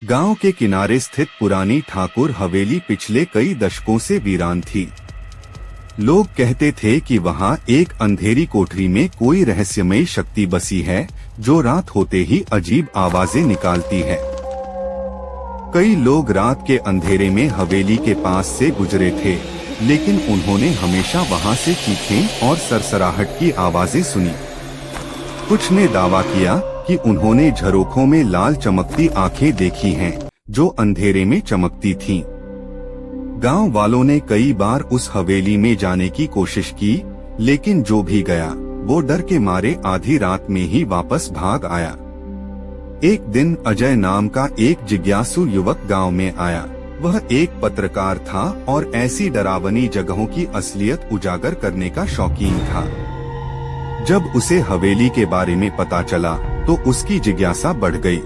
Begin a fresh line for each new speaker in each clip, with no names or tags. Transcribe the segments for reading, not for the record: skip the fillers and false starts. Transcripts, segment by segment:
गांव के किनारे स्थित पुरानी ठाकुर हवेली पिछले कई दशकों से वीरान थी। लोग कहते थे कि वहां एक अंधेरी कोठरी में कोई रहस्यमयी शक्ति बसी है जो रात होते ही अजीब आवाजें निकालती है। कई लोग रात के अंधेरे में हवेली के पास से गुजरे थे, लेकिन उन्होंने हमेशा वहां से चीखें और सरसराहट की आवाजें सुनी। कुछ ने दावा किया कि उन्होंने झरोखों में लाल चमकती आंखें देखी हैं, जो अंधेरे में चमकती थीं। गांव वालों ने कई बार उस हवेली में जाने की कोशिश की, लेकिन जो भी गया वो डर के मारे आधी रात में ही वापस भाग आया। एक दिन अजय नाम का एक जिज्ञासु युवक गांव में आया। वह एक पत्रकार था और ऐसी डरावनी जगहों की असलियत उजागर करने का शौकीन था। जब उसे हवेली के बारे में पता चला तो उसकी जिज्ञासा बढ़ गई।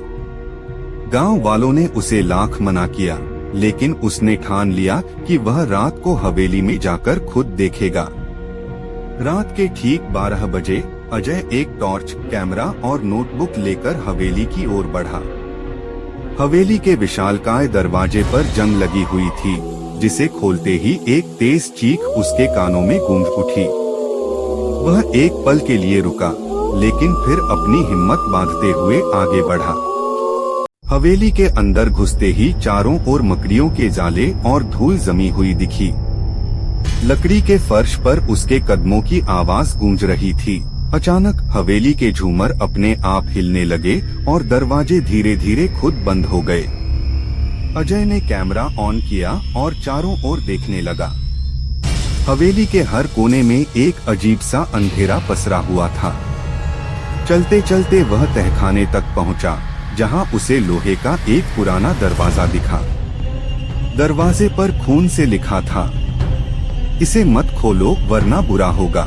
गांव वालों ने उसे लाख मना किया, लेकिन उसने ठान लिया कि वह रात को हवेली में जाकर खुद देखेगा। रात के ठीक 12 बजे अजय एक टॉर्च, कैमरा और नोटबुक लेकर हवेली की ओर बढ़ा। हवेली के विशालकाय दरवाजे पर जंग लगी हुई थी, जिसे खोलते ही एक तेज चीख उसके कानों में गूंज उठी। वह एक पल के लिए रुका, लेकिन फिर अपनी हिम्मत बांधते हुए आगे बढ़ा। हवेली के अंदर घुसते ही चारों ओर मकड़ियों के जाले और धूल जमी हुई दिखी। लकड़ी के फर्श पर उसके कदमों की आवाज गूंज रही थी। अचानक हवेली के झूमर अपने आप हिलने लगे और दरवाजे धीरे धीरे खुद बंद हो गए। अजय ने कैमरा ऑन किया और चारों ओर देखने लगा। हवेली के हर कोने में एक अजीब सा अंधेरा पसरा हुआ था। चलते चलते वह तहखाने तक पहुंचा, जहां उसे लोहे का एक पुराना दरवाजा दिखा। दरवाजे पर खून से लिखा था, इसे मत खोलो वरना बुरा होगा।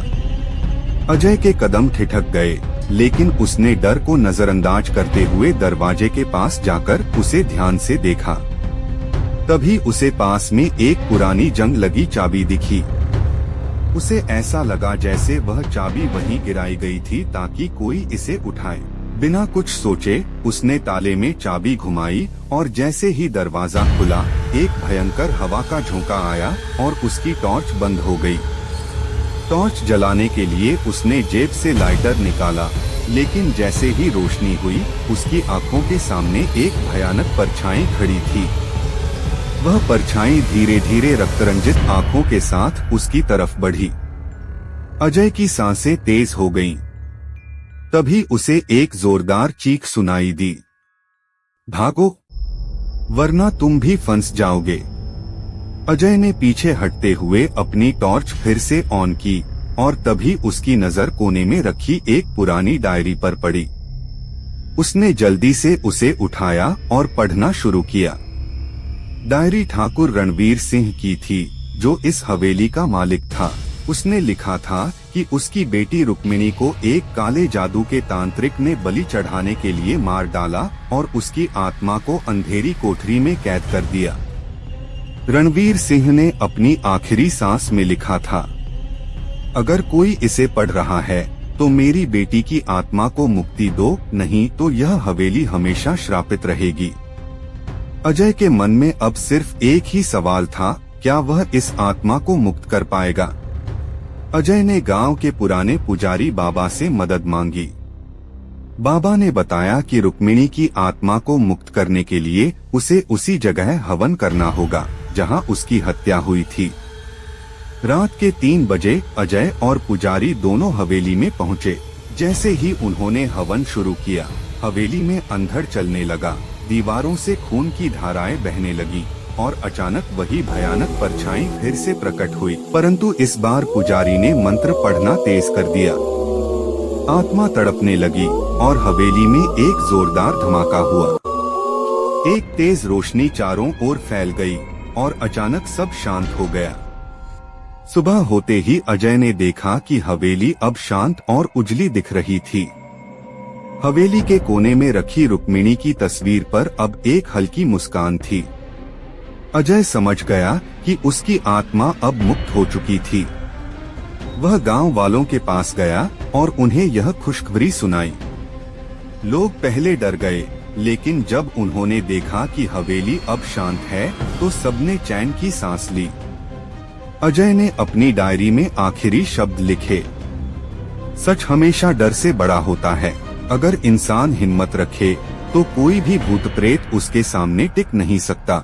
अजय के कदम ठिठक गए, लेकिन उसने डर को नजरअंदाज करते हुए दरवाजे के पास जाकर उसे ध्यान से देखा। तभी उसे पास में एक पुरानी जंग लगी चाबी दिखी। उसे ऐसा लगा जैसे वह चाबी वहीं गिराई गई थी ताकि कोई इसे उठाए। बिना कुछ सोचे उसने ताले में चाबी घुमाई और जैसे ही दरवाजा खुला, एक भयंकर हवा का झोंका आया और उसकी टॉर्च बंद हो गई। टॉर्च जलाने के लिए उसने जेब से लाइटर निकाला, लेकिन जैसे ही रोशनी हुई, उसकी आंखों के सामने एक भयानक परछाई खड़ी थी। वह परछाई धीरे धीरे रक्तरंजित आंखों के साथ उसकी तरफ बढ़ी। अजय की सांसें तेज हो गईं। तभी उसे एक जोरदार चीख सुनाई दी, भागो वरना तुम भी फंस जाओगे। अजय ने पीछे हटते हुए अपनी टॉर्च फिर से ऑन की और तभी उसकी नजर कोने में रखी एक पुरानी डायरी पर पड़ी। उसने जल्दी से उसे उठाया और पढ़ना शुरू किया। डायरी ठाकुर रणवीर सिंह की थी, जो इस हवेली का मालिक था। उसने लिखा था कि उसकी बेटी रुक्मिणी को एक काले जादू के तांत्रिक ने बलि चढ़ाने के लिए मार डाला और उसकी आत्मा को अंधेरी कोठरी में कैद कर दिया। रणवीर सिंह ने अपनी आखिरी सांस में लिखा था, अगर कोई इसे पढ़ रहा है तो मेरी बेटी की आत्मा को मुक्ति दो, नहीं तो यह हवेली हमेशा श्रापित रहेगी। अजय के मन में अब सिर्फ एक ही सवाल था, क्या वह इस आत्मा को मुक्त कर पाएगा? अजय ने गांव के पुराने पुजारी बाबा से मदद मांगी। बाबा ने बताया कि रुक्मिणी की आत्मा को मुक्त करने के लिए उसे उसी जगह हवन करना होगा जहां उसकी हत्या हुई थी। रात के 3 बजे अजय और पुजारी दोनों हवेली में पहुंचे। जैसे ही उन्होंने हवन शुरू किया, हवेली में अंधड़ चलने लगा, दीवारों से खून की धाराएं बहने लगी और अचानक वही भयानक परछाई फिर से प्रकट हुई। परंतु इस बार पुजारी ने मंत्र पढ़ना तेज कर दिया। आत्मा तड़पने लगी और हवेली में एक जोरदार धमाका हुआ। एक तेज रोशनी चारों ओर फैल गई और अचानक सब शांत हो गया। सुबह होते ही अजय ने देखा कि हवेली अब शांत और उजली दिख रही थी। हवेली के कोने में रखी रुक्मिणी की तस्वीर पर अब एक हल्की मुस्कान थी। अजय समझ गया कि उसकी आत्मा अब मुक्त हो चुकी थी। वह गांव वालों के पास गया और उन्हें यह खुशखबरी सुनाई। लोग पहले डर गए, लेकिन जब उन्होंने देखा कि हवेली अब शांत है तो सबने चैन की सांस ली। अजय ने अपनी डायरी में आखिरी शब्द लिखे, सच हमेशा डर से बड़ा होता है। अगर इंसान हिम्मत रखे तो कोई भी भूत प्रेत उसके सामने टिक नहीं सकता।